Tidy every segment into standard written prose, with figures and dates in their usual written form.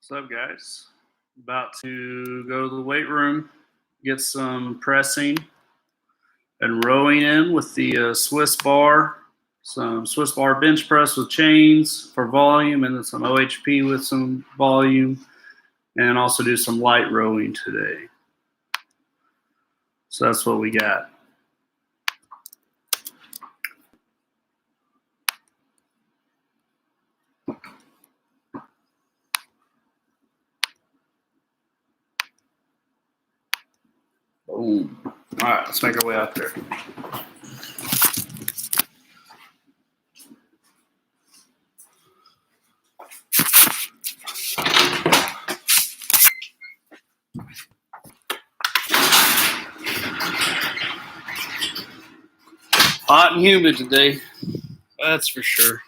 What's up, guys? About to go to the weight room, get some pressing and rowing in with the Swiss bar, some Swiss bar bench press with chains for volume, and then some OHP with some volume, and also do some light rowing today. So that's what we got. Boom. All right, let's make our way out there. Hot and humid today, that's for sure.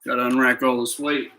Got to unrack all this weight.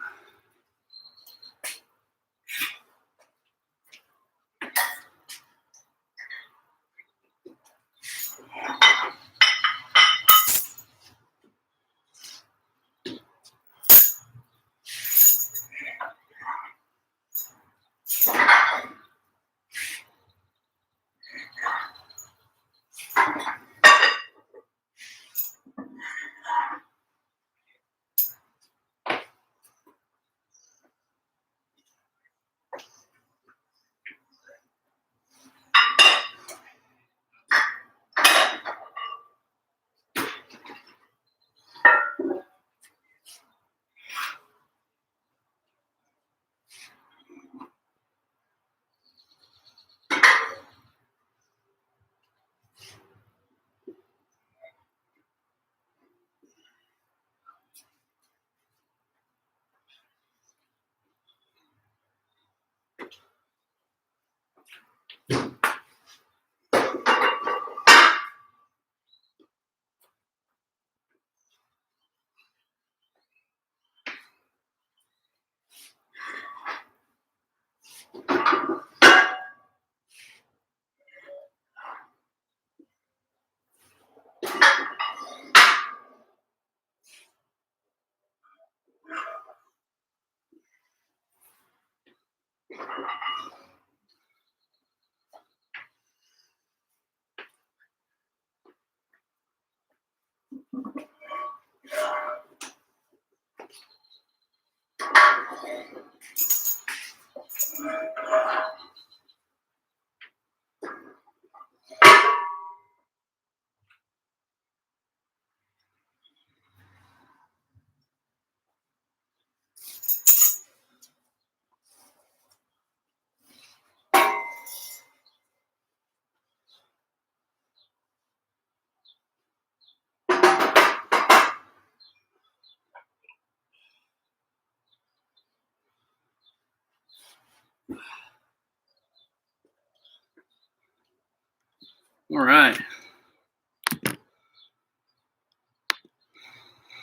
All right.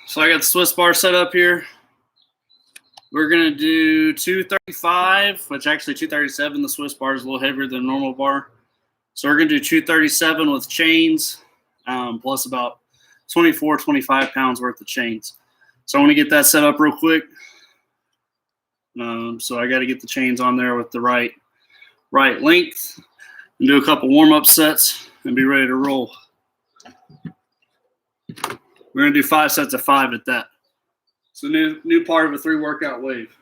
So I got the Swiss bar set up here. We're going to do 235, which actually 237. The Swiss bar is a little heavier than a normal bar. So we're going to do 237 with chains, plus about 24, 25 pounds worth of chains. So I want to get that set up real quick. So I got to get the chains on there with the right length and do a couple warm-up sets and be ready to roll. We're going to do 5 sets of 5 at that. It's a new part of a 3-workout wave.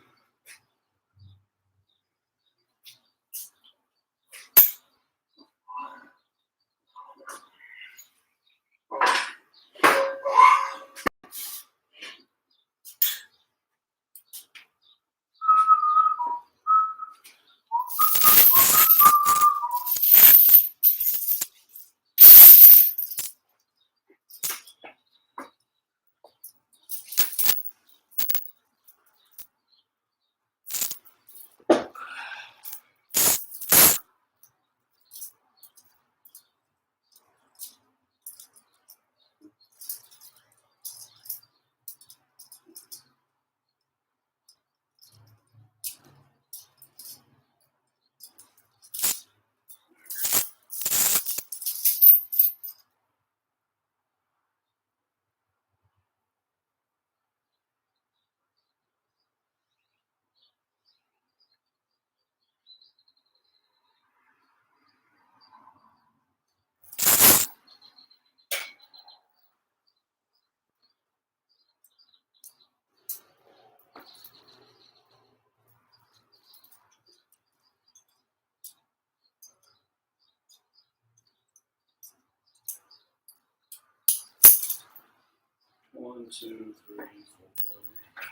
2, 3,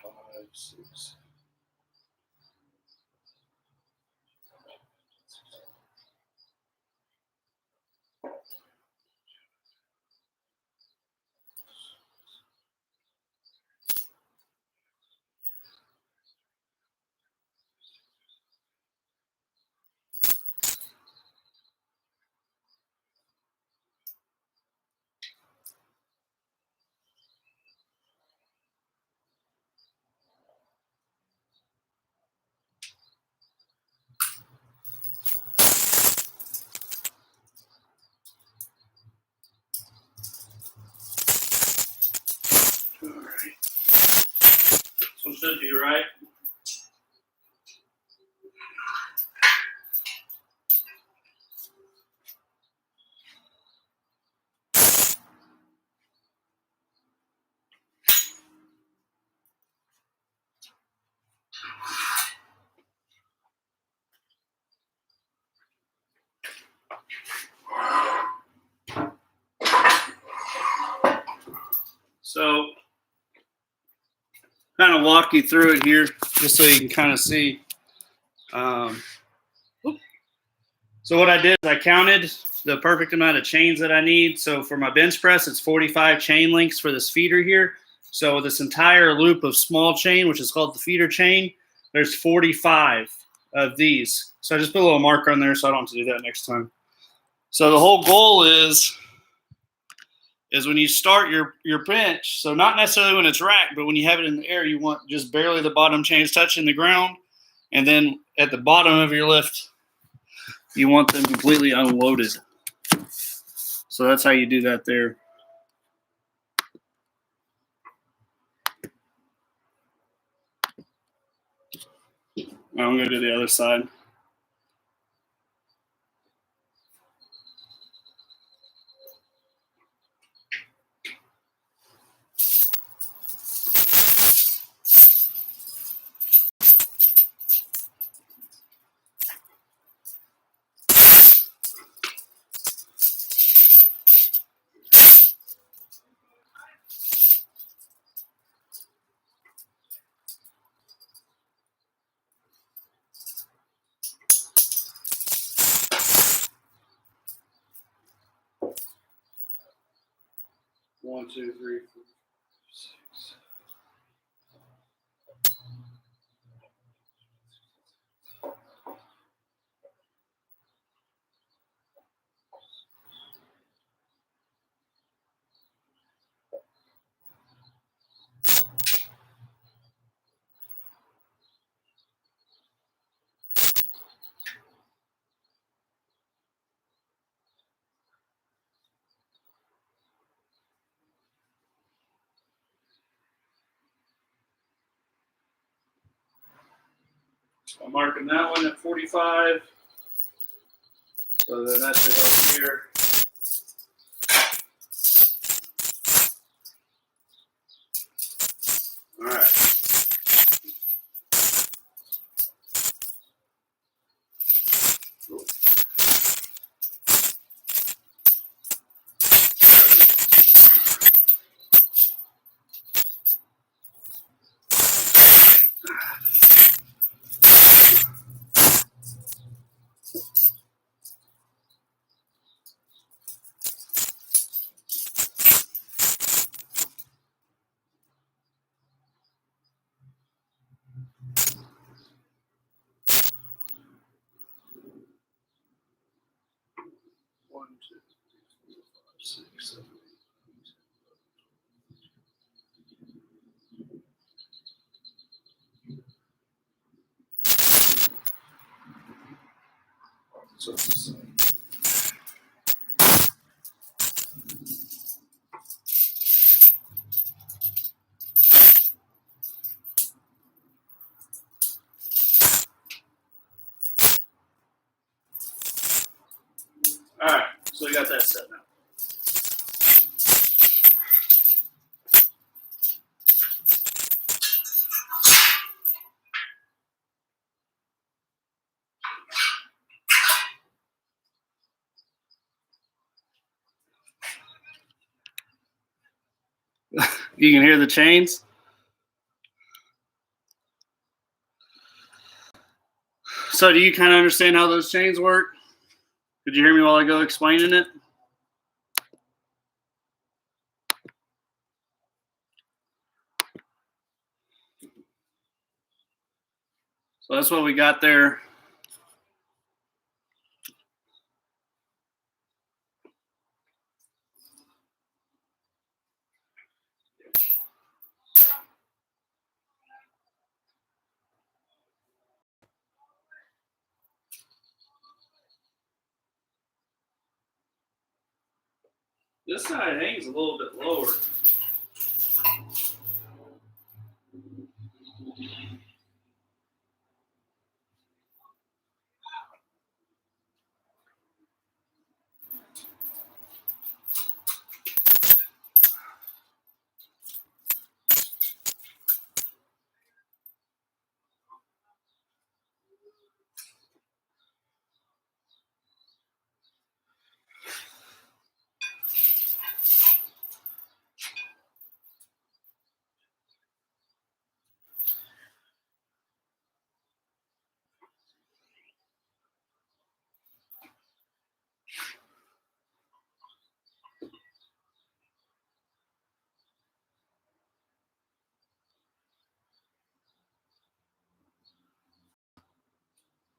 4, 5, 6. All right. This one should be right. So, kind of walk you through it here, just so you can kind of see. So what I did is I counted the perfect amount of chains that I need. So for my bench press, it's 45 chain links for this feeder here. So this entire loop of small chain, which is called the feeder chain, there's 45 of these. So I just put a little marker on there so I don't have to do that next time. So the whole goal is when you start your bench, so not necessarily when it's racked, but when you have it in the air, you want just barely the bottom chains touching the ground. And then at the bottom of your lift, you want them completely unloaded. So that's how you do that there. I'm going to do the other side. One, two, three, four, 6. So I'm marking that one at 45. So then that should help here. All right. One, two, three, four, 5, 6, 7, 8. So it's the same. All right. So we got that set now. You can hear the chains. So do you kind of understand how those chains work? Did you hear me while I go explaining it? So that's what we got there. This side hangs a little bit lower.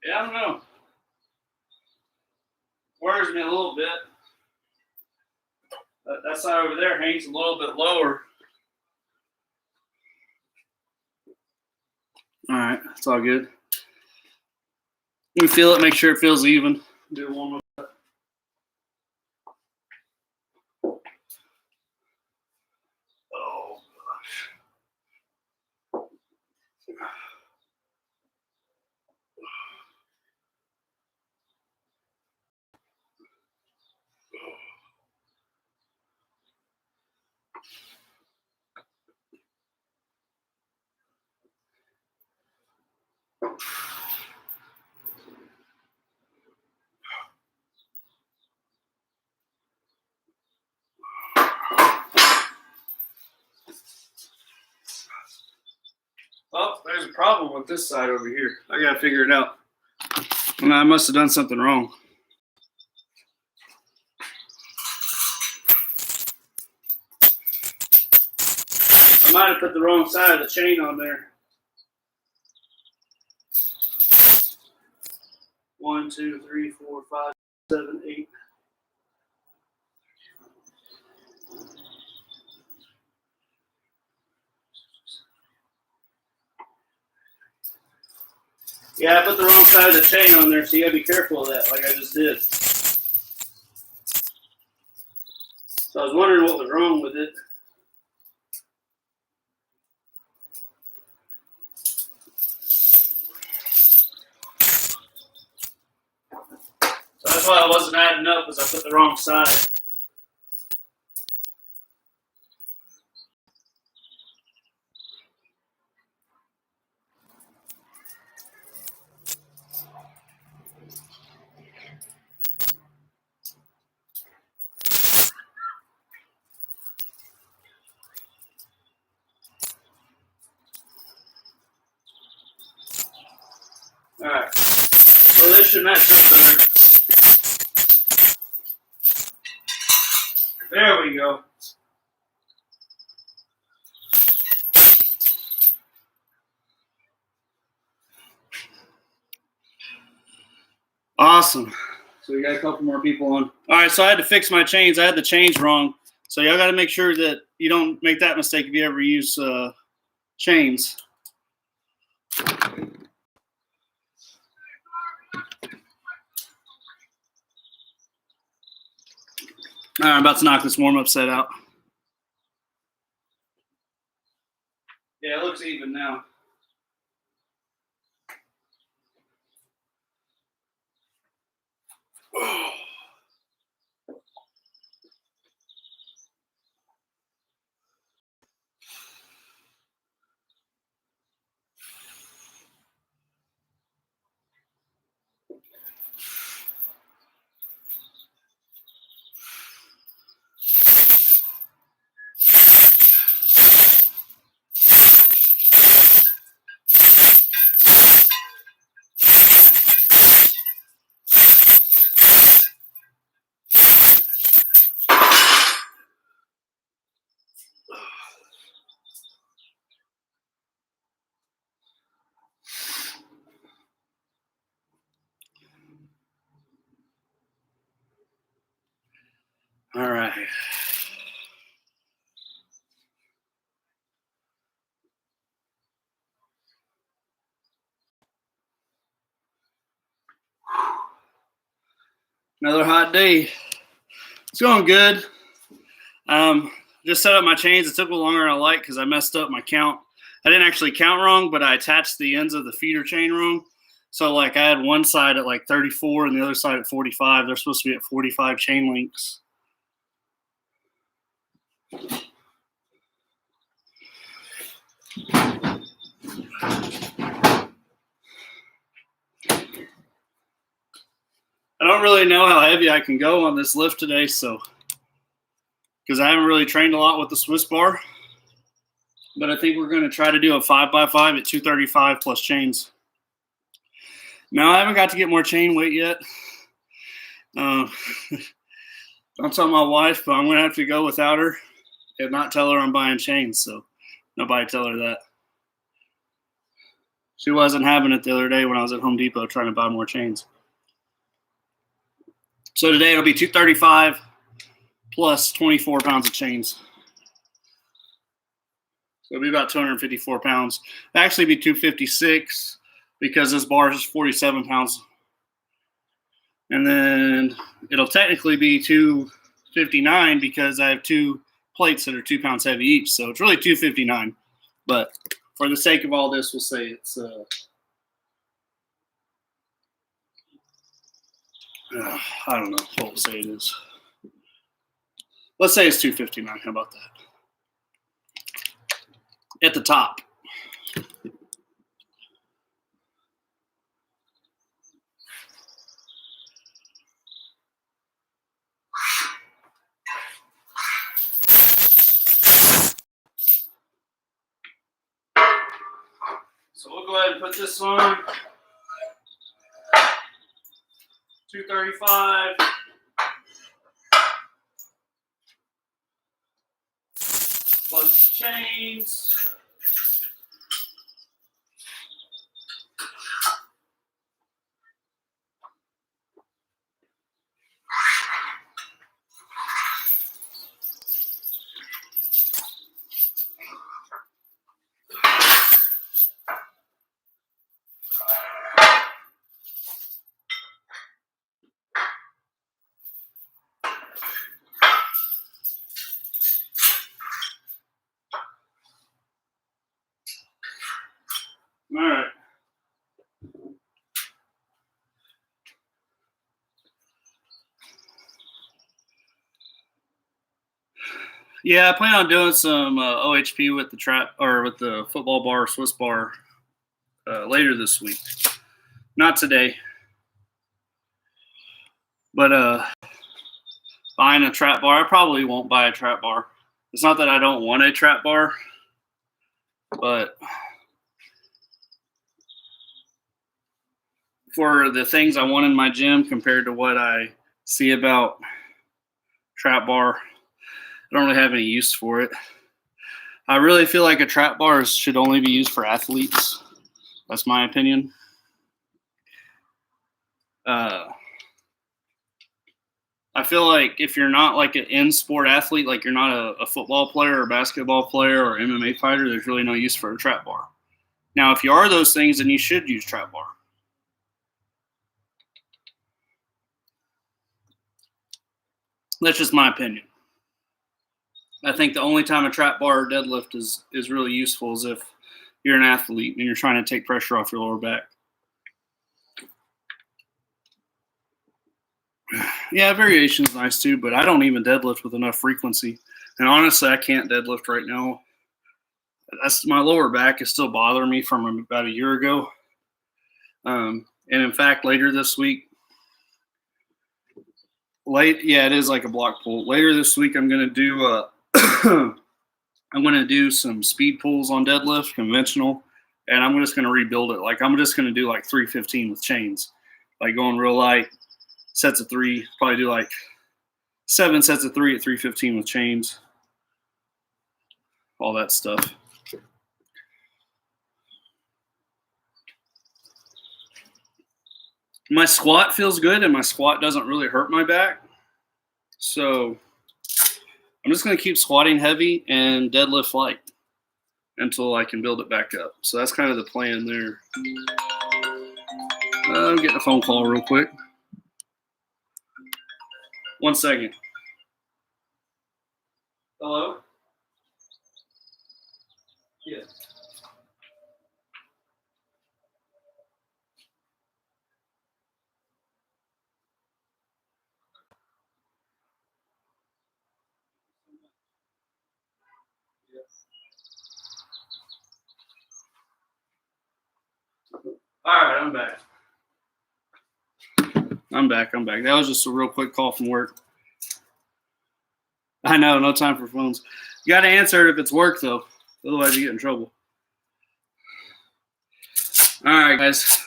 Yeah, I don't know. Worries me a little bit. That side over there hangs a little bit lower. All right, it's all good. You can feel it, make sure it feels even. Do one more. Oh, gosh. Oh, there's a problem with this side over here. I gotta figure it out. And I must have done something wrong. I might have put the wrong side of the chain on there. 1, 2, 3, 4, 5, 7, 8. Yeah, I put the wrong side of the chain on there, so you gotta be careful of that, like I just did. So I was wondering what was wrong with it. So that's why I wasn't adding up, because I put the wrong side. Alright, so this should match up better. There we go. Awesome. So we got a couple more people on. All right, so I had to fix my chains. I had the chains wrong. So y'all got to make sure that you don't make that mistake if you ever use chains. All right, I'm about to knock this warm-up set out. Yeah, it looks even now. All right. Another hot day. It's going good. Just set up my chains. It took a little longer than I like because I messed up my count. I didn't actually count wrong, but I attached the ends of the feeder chain wrong. So, like, I had one side at like 34 and the other side at 45. They're supposed to be at 45 chain links. I don't really know how heavy I can go on this lift today, so because I haven't really trained a lot with the Swiss bar. But I think we're going to try to do a 5x5 at 235 plus chains. Now, I haven't got to get more chain weight yet. Don't tell my wife, but I'm going to have to go without her and not tell her I'm buying chains, so nobody tell her that. She wasn't having it the other day when I was at Home Depot trying to buy more chains. So today it'll be 235 plus 24 pounds of chains. So it'll be about 254 pounds. It'll actually be 256 because this bar is 47 pounds. And then it'll technically be 259 because I have two plates that are 2 pounds heavy each. So it's really 259. But for the sake of all this, we'll say it's I don't know what we'll say it is. Let's say it's 259. How about that? At the top. So we'll go ahead and put this on. 235. Plus the chains. All right. Yeah, I plan on doing some OHP with the trap or with the football bar, Swiss bar later this week. Not today, but buying a trap bar. I probably won't buy a trap bar. It's not that I don't want a trap bar, but for the things I want in my gym compared to what I see about trap bar, I don't really have any use for it. I really feel like a trap bar should only be used for athletes. That's my opinion. I feel like if you're not like an in-sport athlete, like you're not a football player or basketball player or MMA fighter, there's really no use for a trap bar. Now, if you are those things, then you should use trap bar. That's just my opinion. I think the only time a trap bar or deadlift is really useful is if you're an athlete and you're trying to take pressure off your lower back. Yeah, variation is nice too, but I don't even deadlift with enough frequency. And honestly, I can't deadlift right now. My lower back is still bothering me from about a year ago. And in fact, later this week, it is like a block pull. Later this week, I'm going to do I'm going to do some speed pulls on deadlift, conventional, and I'm just going to rebuild it. Like I'm just going to do like 315 with chains, like going real light, sets of 3. Probably do like 7 sets of 3 at 315 with chains, all that stuff. My squat feels good, and my squat doesn't really hurt my back. So I'm just going to keep squatting heavy and deadlift light until I can build it back up. So that's kind of the plan there. I'm getting a phone call real quick. 1 second. Hello? Yeah. All right, I'm back. I'm back. That was just a real quick call from work. I know, no time for phones. You got to answer it if it's work, though. Otherwise, you get in trouble. All right, guys.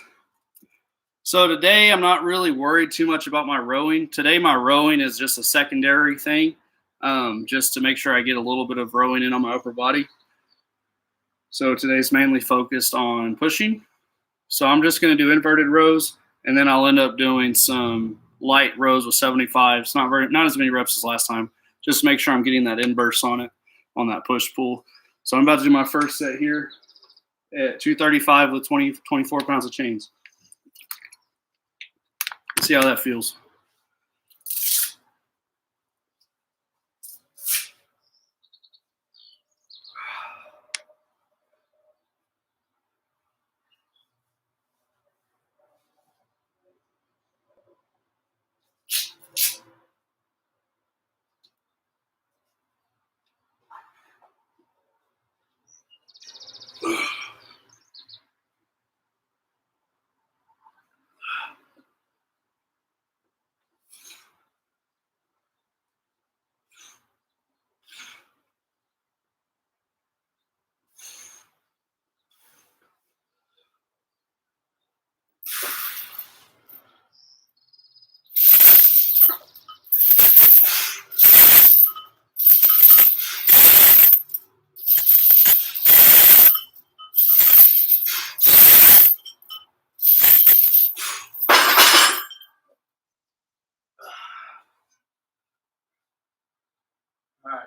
So today, I'm not really worried too much about my rowing. Today, my rowing is just a secondary thing, just to make sure I get a little bit of rowing in on my upper body. So today's mainly focused on pushing. So I'm just going to do inverted rows, and then I'll end up doing some light rows with 75s. Not as many reps as last time. Just make sure I'm getting that inburst on it, on that push pull. So I'm about to do my first set here at 235 with 24 pounds of chains. Let's see how that feels. All right.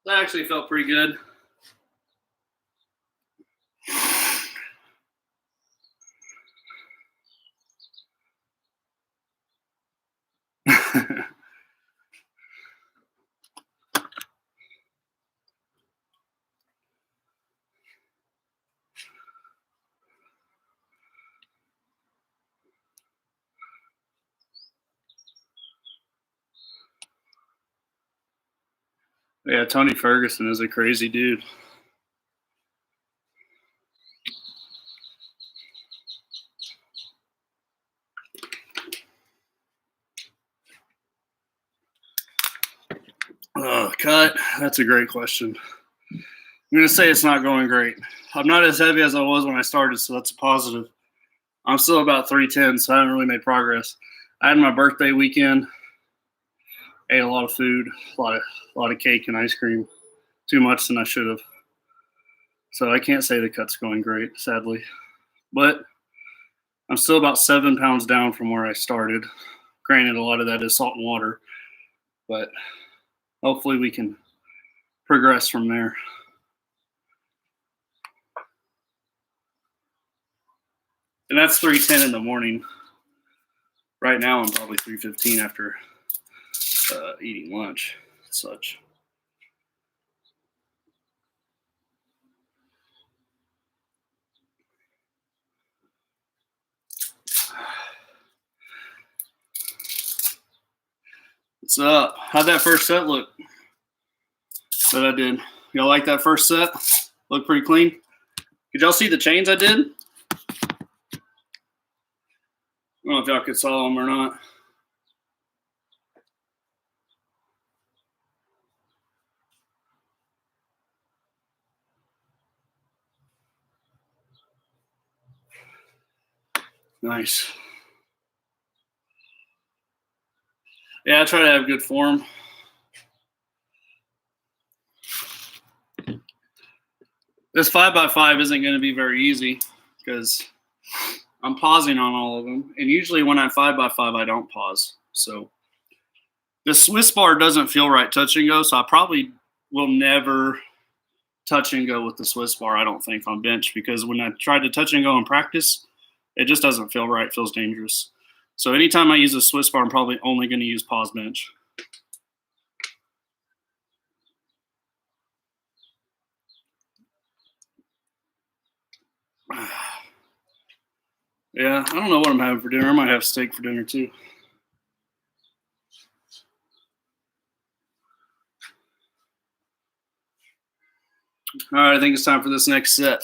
That actually felt pretty good. Yeah, Tony Ferguson is a crazy dude. Cut. That's a great question. I'm going to say it's not going great. I'm not as heavy as I was when I started, so that's a positive. I'm still about 310, so I haven't really made progress. I had my birthday weekend, ate a lot of food, a lot of cake and ice cream, too much than I should have. So I can't say the cut's going great, sadly. But I'm still about 7 pounds down from where I started. Granted, a lot of that is salt and water, but hopefully we can progress from there. And that's 310 in the morning. Right now, I'm probably 315 after eating lunch and such. What's up? How'd that first set look that I did? Y'all like that first set? Look pretty clean. Did y'all see the chains I did? I don't know if y'all could saw them or not. Nice. Yeah, I try to have good form. This 5x5 isn't going to be very easy because I'm pausing on all of them. And usually when I'm 5x5, I don't pause. So The Swiss bar doesn't feel right touch and go, so I probably will never touch and go with the Swiss bar, I don't think, on bench, because when I tried to touch and go in practice, it just doesn't feel right. It feels dangerous. So anytime I use a Swiss bar, I'm probably only going to use pause bench. Yeah, I don't know what I'm having for dinner. I might have steak for dinner too. All right, I think it's time for this next set.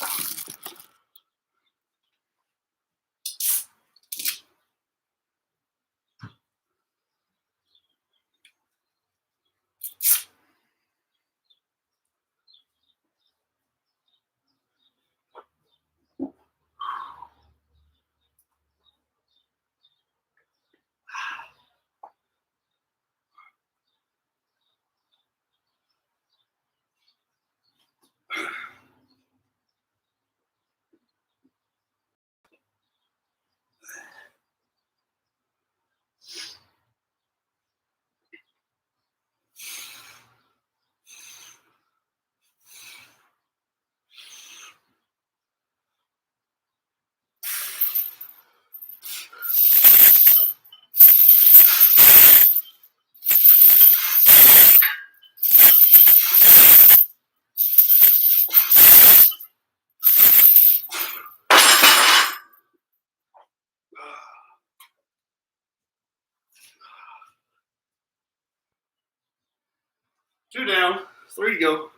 Two down, three to go.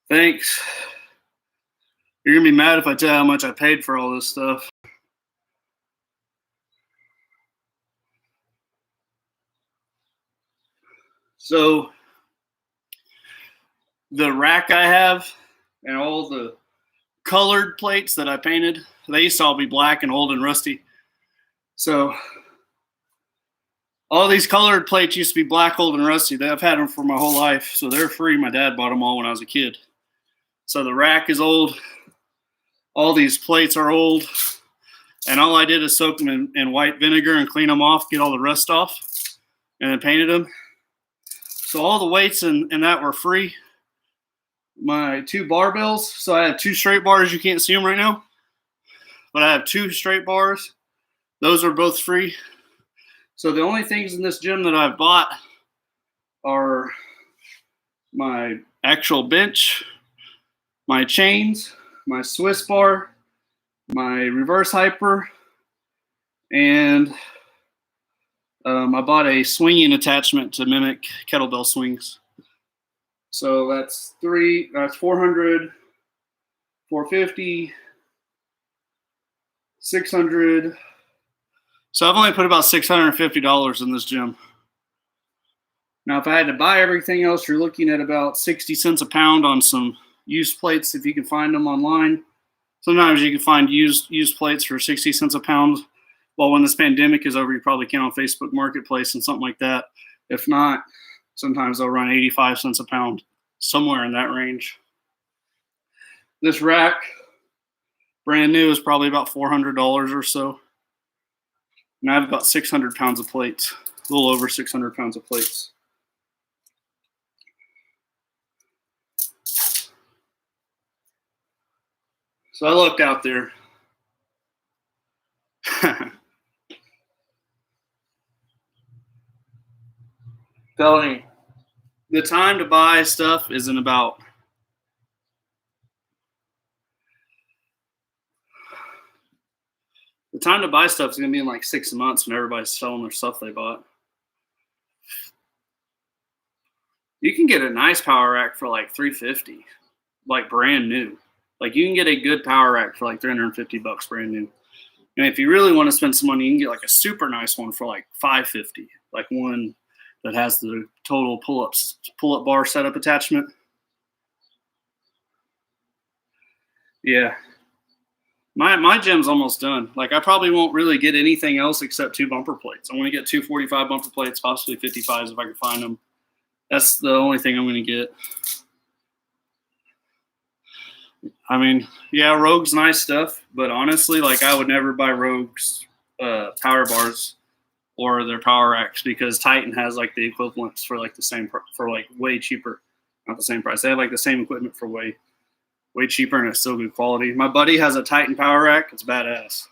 Thanks. You're going to be mad if I tell you how much I paid for all this stuff. So the rack I have and all the colored plates that I painted, they used to all be black and old and rusty. So all these colored plates used to be black, old, and rusty. I've had them for my whole life, so they're free. My dad bought them all when I was a kid. So the rack is old. All these plates are old. And all I did is soak them in white vinegar and clean them off, get all the rust off, and then painted them. So all the weights and that were free. My two barbells, so I have two straight bars. You can't see them right now, but I have two straight bars. Those are both free. So the only things in this gym that I've bought are my actual bench, my chains, my Swiss bar, my reverse hyper, and I bought a swinging attachment to mimic kettlebell swings. So that's 400, 450, 600. So I've only put about $650 in this gym. Now, if I had to buy everything else, you're looking at about 60 cents a pound on some used plates if you can find them online. Sometimes you can find used plates for 60 cents a pound. Well, when this pandemic is over, you probably can on Facebook Marketplace and something like that. If not, sometimes they'll run 85 cents a pound, somewhere in that range. This rack, brand new, is probably about $400 or so. And I have about 600 pounds of plates, a little over 600 pounds of plates. So I looked out there. Telling you, the time to buy stuff isn't about the time to buy stuff is going to be in like 6 months when everybody's selling their stuff they bought. You can get a nice power rack for like $350, like brand new. Like you can get a good power rack for like $350 brand new. And if you really want to spend some money, you can get like a super nice one for like $550, like one that has the total pull-up bar setup attachment. Yeah. My gym's almost done. Like I probably won't really get anything else except two bumper plates. I'm going to get 245 bumper plates, possibly 55s if I can find them. That's the only thing I'm going to get. I mean, yeah, Rogue's nice stuff, but honestly, like I would never buy Rogue's power bars or their power racks, because Titan has like the equivalents for like the same for like way cheaper, not the same price. They have like the same equipment for way cheaper, and it's still good quality. My buddy has a Titan power rack. It's badass.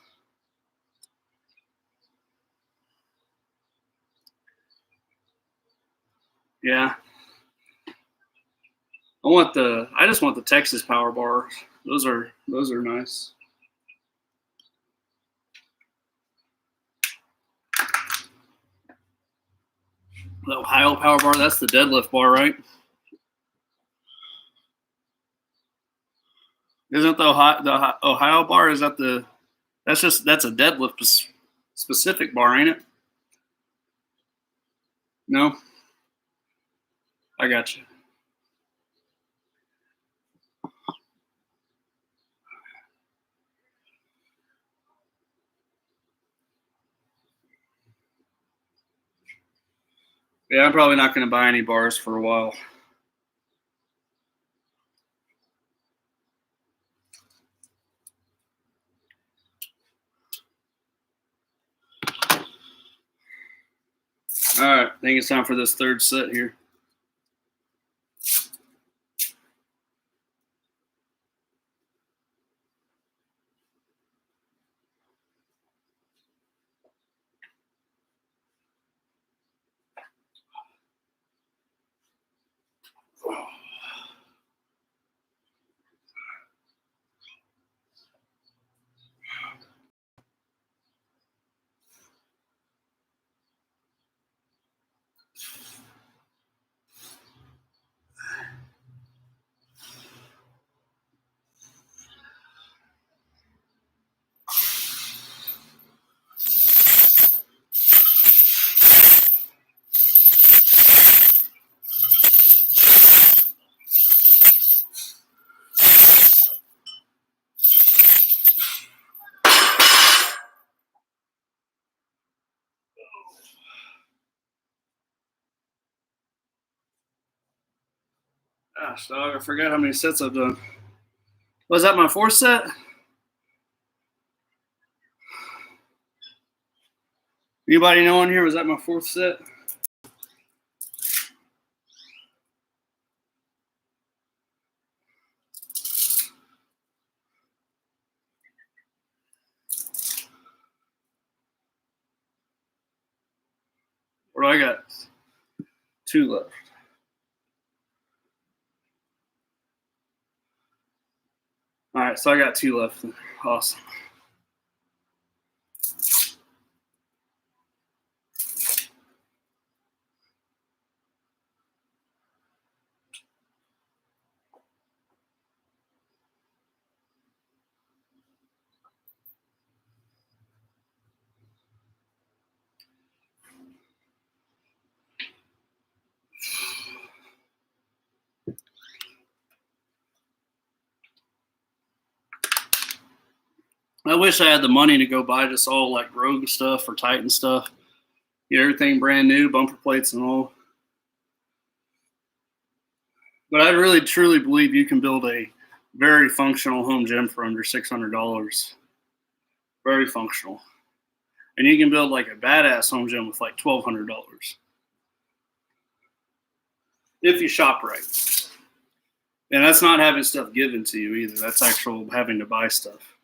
Yeah. I just want the Texas power bars. Those are nice. The Ohio power bar, that's the deadlift bar, right? Isn't the Ohio bar, is that that's a deadlift specific bar, ain't it? No? I got you. Yeah, I'm probably not going to buy any bars for a while. All right, I think it's time for this third set here. Gosh, dog, I forgot how many sets I've done. Was that my fourth set? Anybody know in here? Was that my fourth set? Or do I got 2 left? All right, so I got 2 left. Awesome. I wish I had the money to go buy just all like Rogue stuff or Titan stuff. Get everything brand new, bumper plates and all. But I really truly believe you can build a very functional home gym for under $600. Very functional. And you can build like a badass home gym with like $1,200. If you shop right. And that's not having stuff given to you either. That's actual having to buy stuff.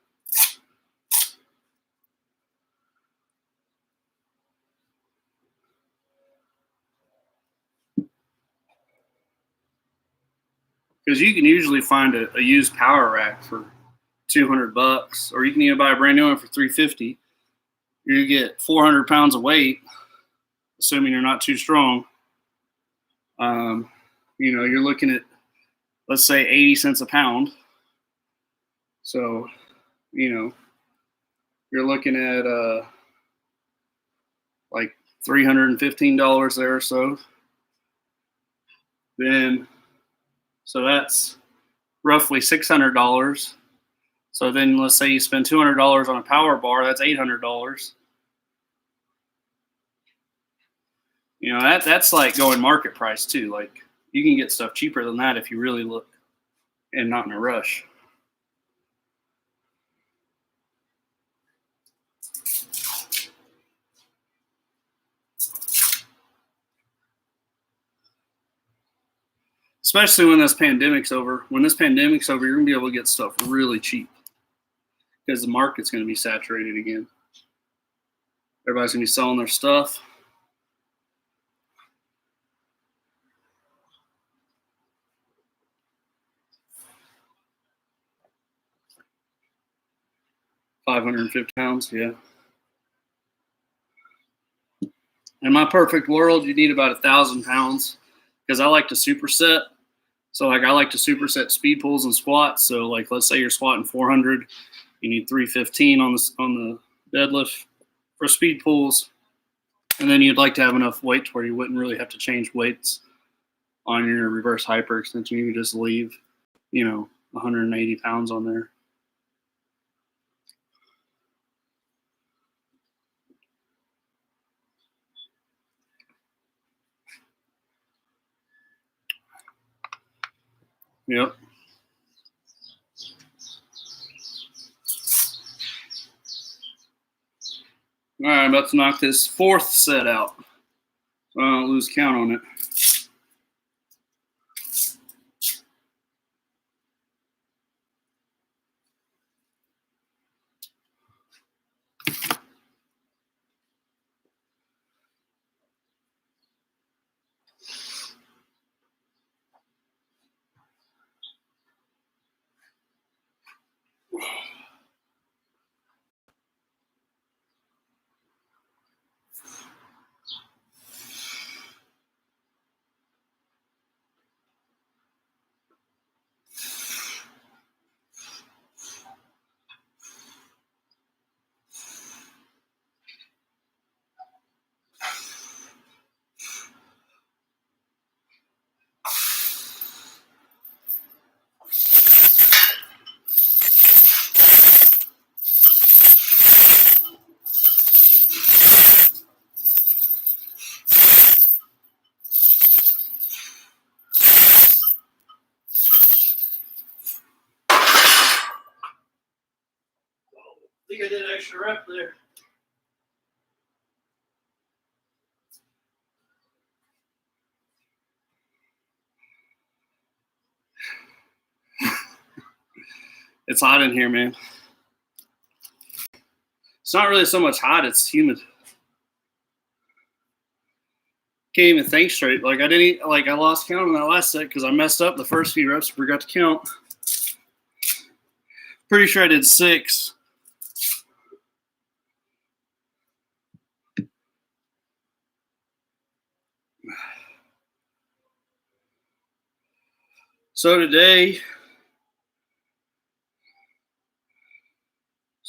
Because you can usually find a used power rack for $200, or you can even buy a brand new one for $350. You get 400 pounds of weight, assuming you're not too strong. You're looking at, let's say, 80 cents a pound. So, you're looking at like $315 there or so. So that's roughly $600. So then let's say you spend $200 on a power bar, that's $800. That's like going market price too. Like you can get stuff cheaper than that if you really look and not in a rush. especially when this pandemic's over. When this pandemic's over, you're gonna be able to get stuff really cheap because the market's gonna be saturated again. Everybody's gonna be selling their stuff. £550, yeah. In my perfect world, you need about 1,000 pounds because I like to superset. So like I like to superset speed pulls and squats. So like let's say you're squatting 400, you need 315 on the deadlift for speed pulls, and then you'd like to have enough weight to where you wouldn't really have to change weights on your reverse hyperextension. You could just leave, 180 pounds on there. Yep. All right, I'm about to knock this fourth set out, so I don't lose count on it. I think I did an extra rep there. It's hot in here, man. It's not really so much hot, it's humid. Can't even think straight. Like I lost count on that last set because I messed up the first few reps, forgot to count. Pretty sure I did 6. So today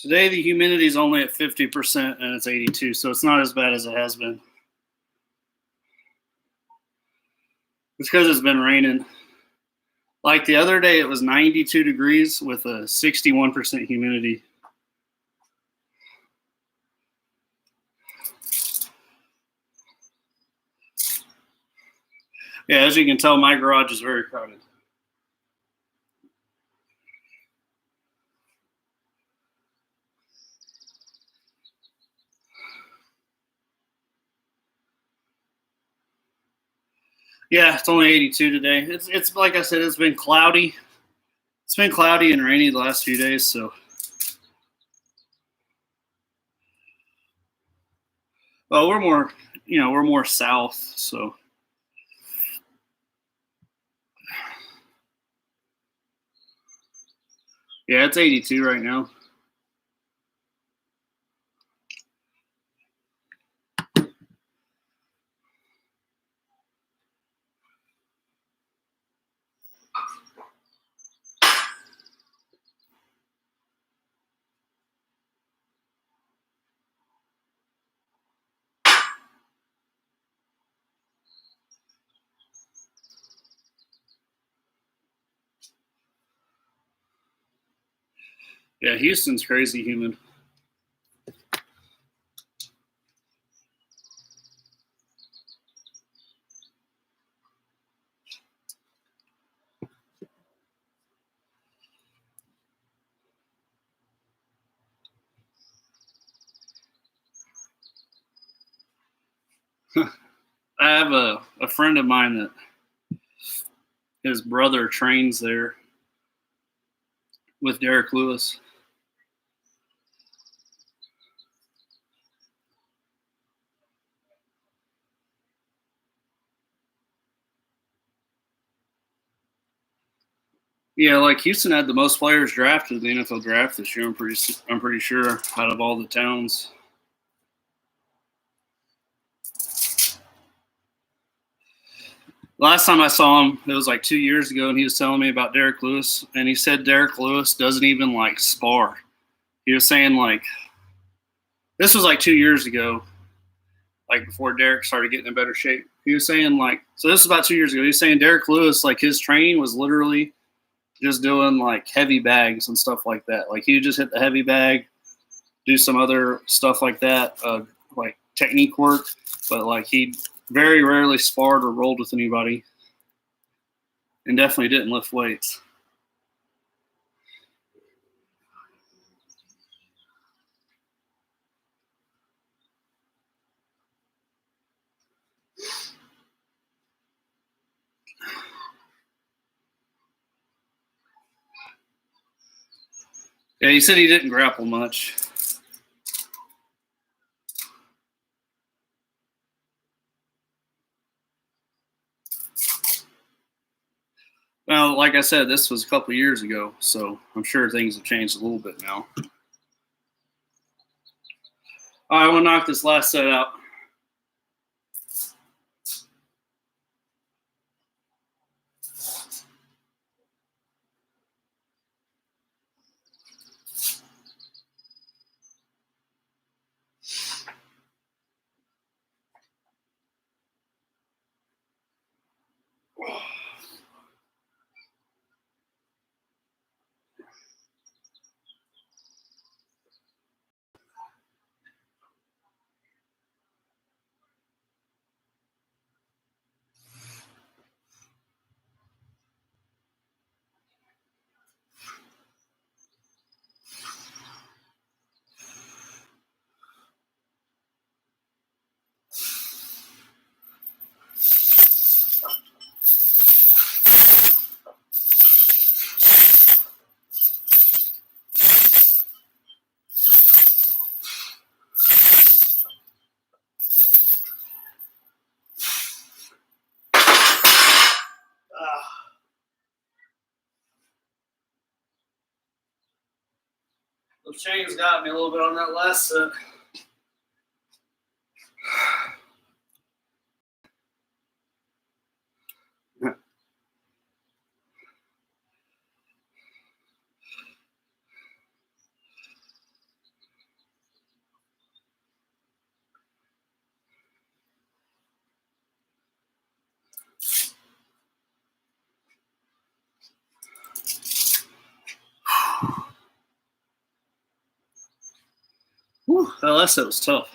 the humidity is only at 50% and it's 82, so it's not as bad as it has been. It's because it's been raining. Like the other day, it was 92 degrees with a 61% humidity. Yeah, as you can tell, my garage is very crowded. Yeah, it's only 82 today. It's like I said, it's been cloudy. It's been cloudy and rainy the last few days, so. Well, we're more south, so. Yeah, it's 82 right now. Yeah, Houston's crazy humid. I have a friend of mine that his brother trains there with Derek Lewis. Yeah, like Houston had the most players drafted in the NFL draft this year. I'm pretty sure out of all the towns. Last time I saw him, it was like 2 years ago, and he was telling me about Derek Lewis, and he said Derek Lewis doesn't even like spar. He was saying like this was like 2 years ago, like before Derek started getting in better shape. He was saying like so this was about 2 years ago. He was saying Derek Lewis, like his training was literally just doing like heavy bags and stuff like that. Like he would just hit the heavy bag, do some other stuff like that, like technique work, but like he very rarely sparred or rolled with anybody, and definitely didn't lift weights. Yeah, he said he didn't grapple much. Well, like I said, this was a couple years ago, so I'm sure things have changed a little bit now. All right, I want to knock this last set out. Those chains got me a little bit on that last set. Whew, that last set was tough.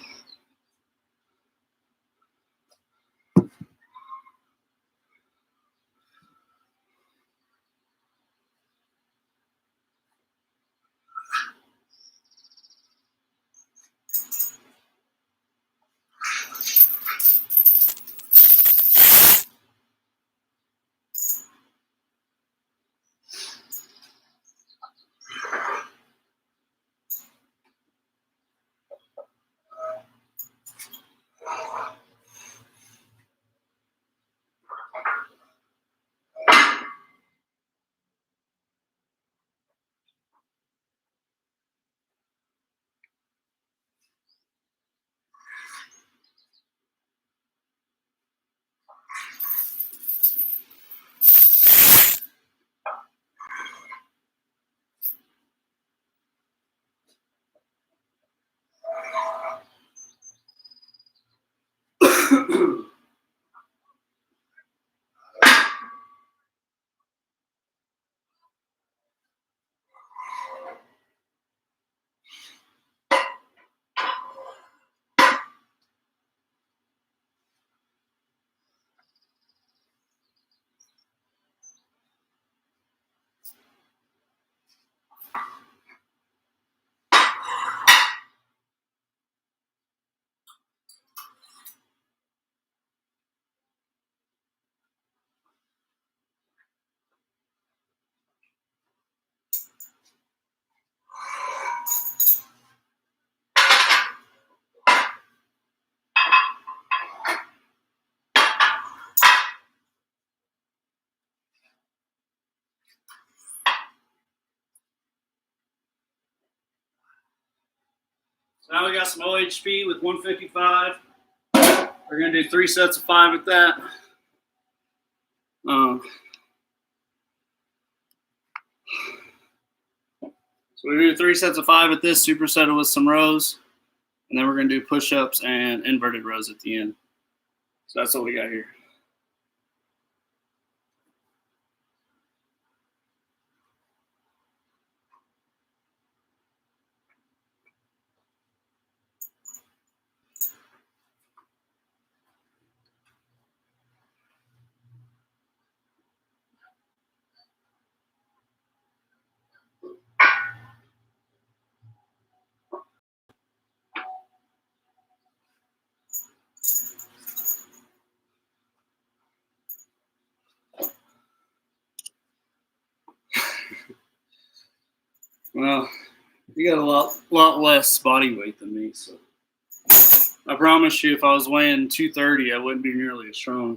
So now we got some OHP with 155. We're going to do 3 sets of 5 at that. So we do 3 sets of 5 at this, supersetted with some rows. And then we're going to do push-ups and inverted rows at the end. So that's what we got here. Well, you got a lot less body weight than me, so I promise you, if I was weighing 230, I wouldn't be nearly as strong.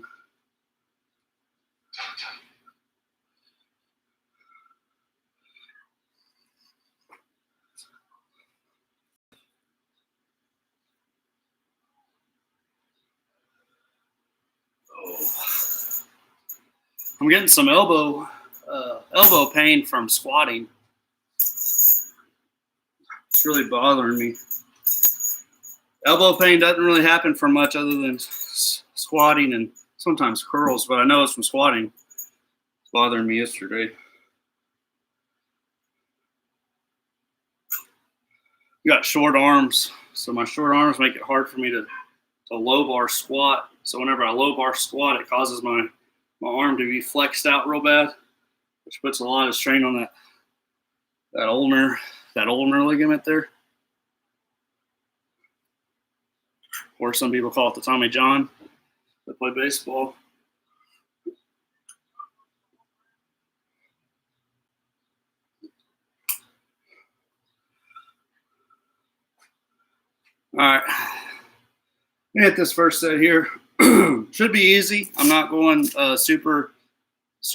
I'm getting some elbow pain from squatting. It's really bothering me. Elbow pain doesn't really happen from much other than squatting and sometimes curls, but I know it's from squatting. It's bothering me yesterday. Got short arms, so my short arms make it hard for me to low bar squat. So whenever I low bar squat, it causes my arm to be flexed out real bad, which puts a lot of strain on that ulnar ligament there, or some people call it the Tommy John that play baseball. All right, let me hit this first set here. Should be easy. I'm not going super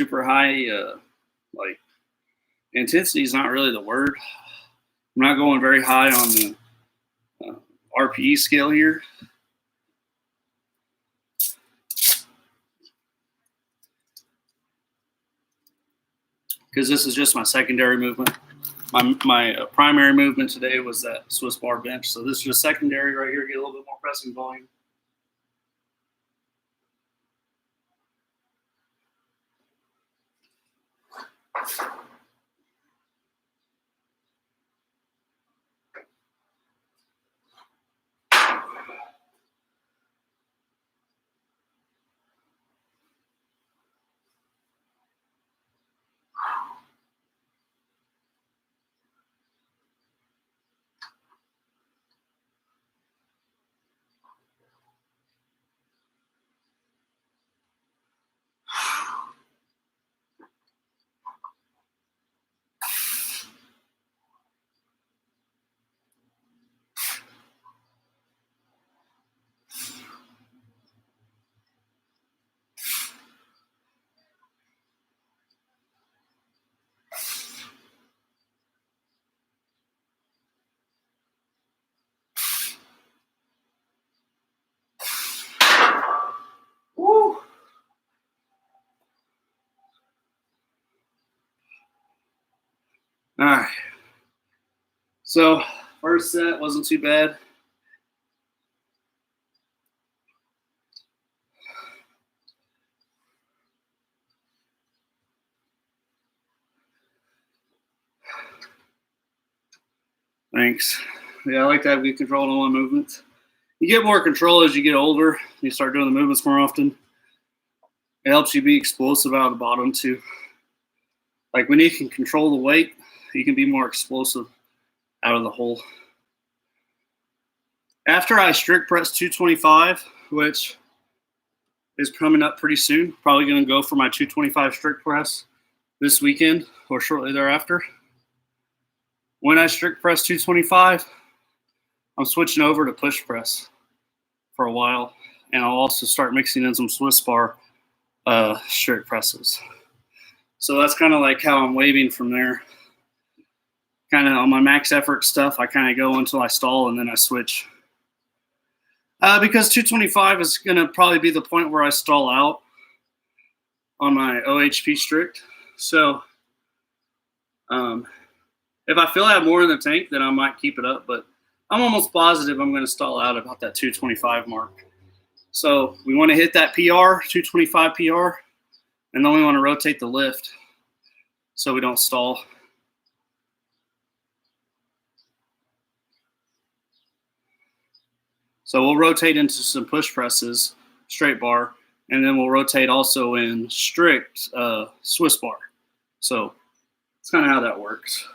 high. Like intensity is not really the word. I'm not going very high on the RPE scale here. Because this is just my secondary movement. My primary movement today was that Swiss bar bench. So this is just secondary right here, get a little bit more pressing volume. Woo! All right. So first set wasn't too bad. Thanks. Yeah, I like to have good control on my movements. You get more control as you get older. You start doing the movements more often. It helps you be explosive out of the bottom too. Like when you can control the weight, you can be more explosive out of the hole. After I strict press 225, which is coming up pretty soon, probably going to go for my 225 strict press this weekend or shortly thereafter. When I strict press 225, I'm switching over to push press for a while, and I'll also start mixing in some Swiss bar strict presses. So that's kind of like how I'm waving from there. kind of on my max effort stuff, I kind of go until I stall and then I switch. Because 225 is going to probably be the point where I stall out on my OHP strict. So if I feel I have more in the tank, then I might keep it up. But I'm almost positive I'm going to stall out about that 225 mark. So we want to hit that PR, 225 PR, and then we want to rotate the lift so we don't stall. So we'll rotate into some push presses, straight bar, and then we'll rotate also in strict Swiss bar. So that's kind of how that works.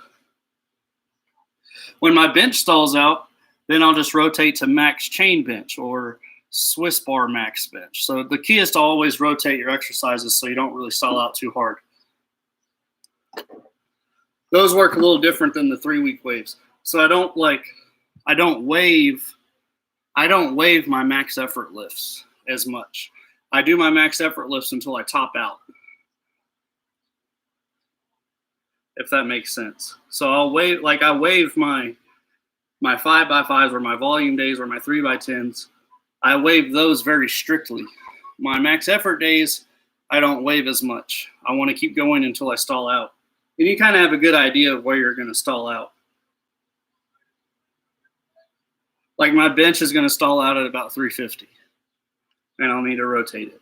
When my bench stalls out, then I'll just rotate to max chain bench or Swiss bar max bench. So the key is to always rotate your exercises so you don't really stall out too hard. Those work a little different than the 3-week waves. So I don't wave my max effort lifts as much. I do my max effort lifts until I top out, if that makes sense. So I wave my 5x5s or my volume days or my 3x10s. I wave those very strictly. My max effort days, I don't wave as much. I want to keep going until I stall out. And you kind of have a good idea of where you're going to stall out. Like my bench is going to stall out at about 350, and I'll need to rotate it.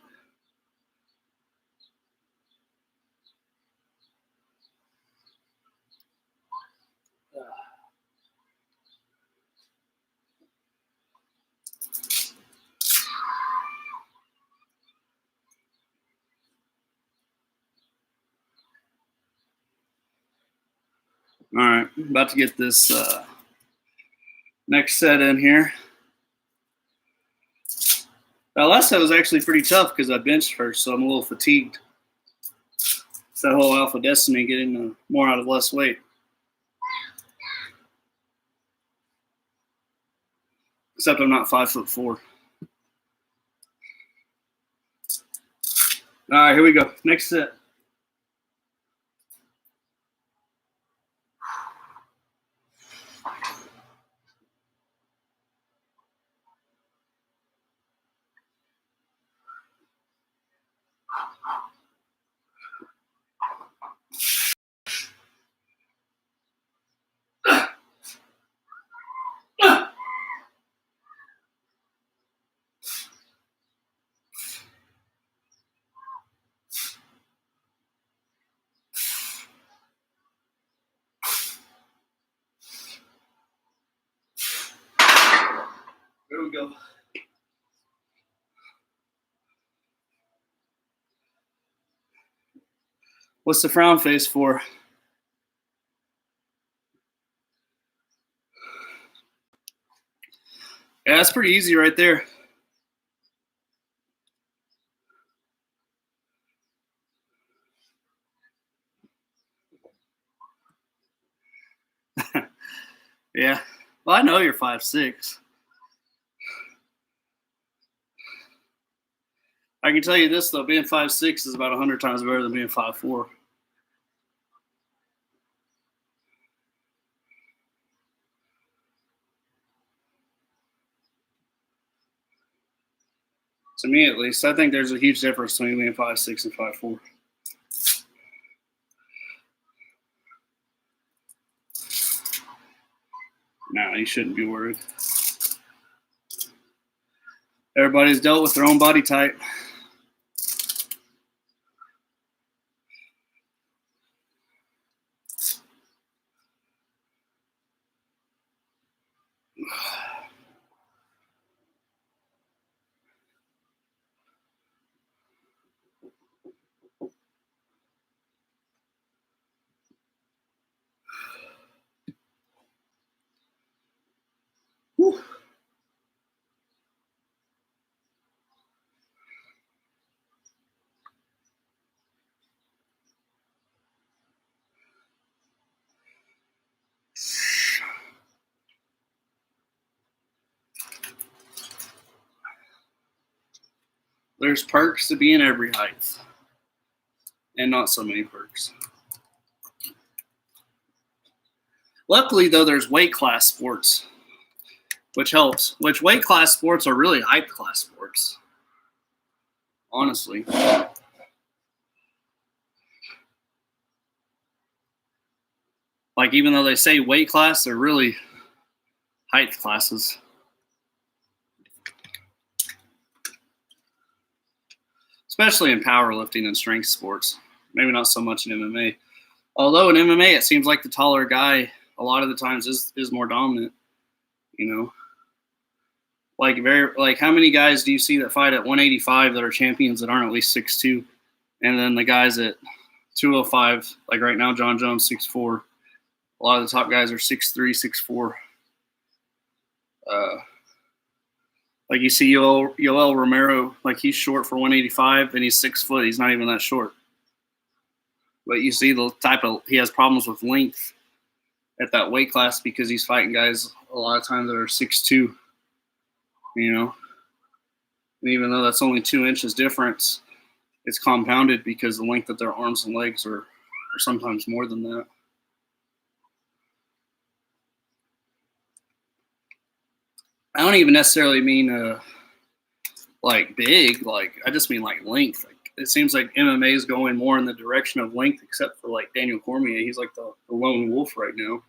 All right, about to get this next set in here. That last set was actually pretty tough because I benched first, so I'm a little fatigued. It's that whole Alpha Destiny, getting more out of less weight. Except I'm not 5'4". All right, here we go. Next set. Here we go. What's the frown face for? Yeah, that's pretty easy right there. Yeah. Well, I know you're 5'6". I can tell you this, though. Being 5'6" is about 100 times better than being 5'4". To me, at least. I think there's a huge difference between being 5'6" and 5'4". No, you shouldn't be worried. Everybody's dealt with their own body type. Whew. There's perks to being every height, and not so many perks. Luckily, though, there's weight class sports, which helps. Which weight class sports are really hype class sports, honestly. Like, even though they say weight class, they're really height classes. Especially in powerlifting and strength sports. Maybe not so much in MMA. Although in MMA, it seems like the taller guy a lot of the times is more dominant, you know. Like how many guys do you see that fight at 185 that are champions that aren't at least 6'2"? And then the guys at 205, like right now, John Jones, 6'4". A lot of the top guys are 6'3", 6'4". Like you see Yoel Romero, like he's short for 185 and he's 6 foot. He's not even that short. But you see he has problems with length at that weight class because he's fighting guys a lot of times that are 6'2", you know. And even though that's only 2 inches difference, it's compounded because the length of their arms and legs are sometimes more than that. I don't even necessarily mean like big. Like I just mean like length. Like it seems like MMA is going more in the direction of length, except for like Daniel Cormier. He's like the lone wolf right now.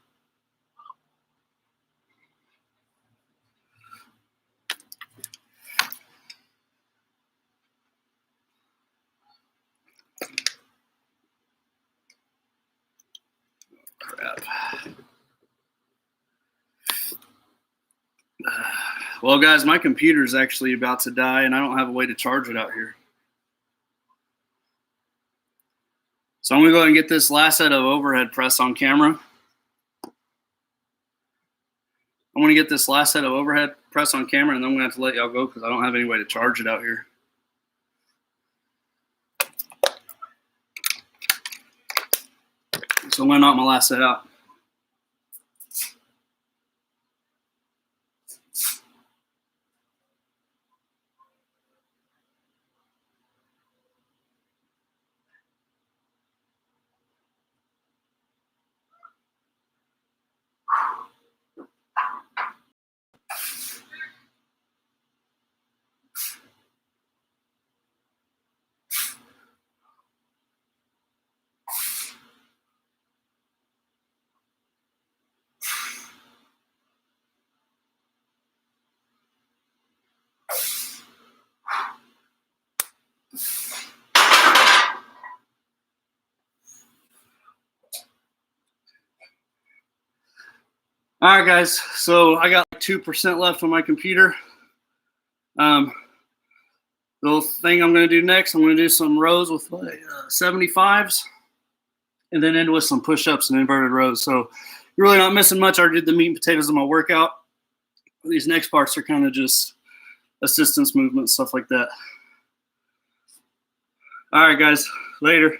Crap. Well, guys, my computer's actually about to die, and I don't have a way to charge it out here. So I'm going to go ahead and get this last set of overhead press on camera. I'm going to get this last set of overhead press on camera, and then I'm going to have to let y'all go because I don't have any way to charge it out here. So I'm going to knock my last set out. All right, guys. So I got like 2% left on my computer. The thing I'm going to do next, I'm going to do some rows with 75s and then end with some push-ups and inverted rows. So you're really not missing much. I did the meat and potatoes of my workout. These next parts are kind of just assistance movements, stuff like that. All right, guys. Later.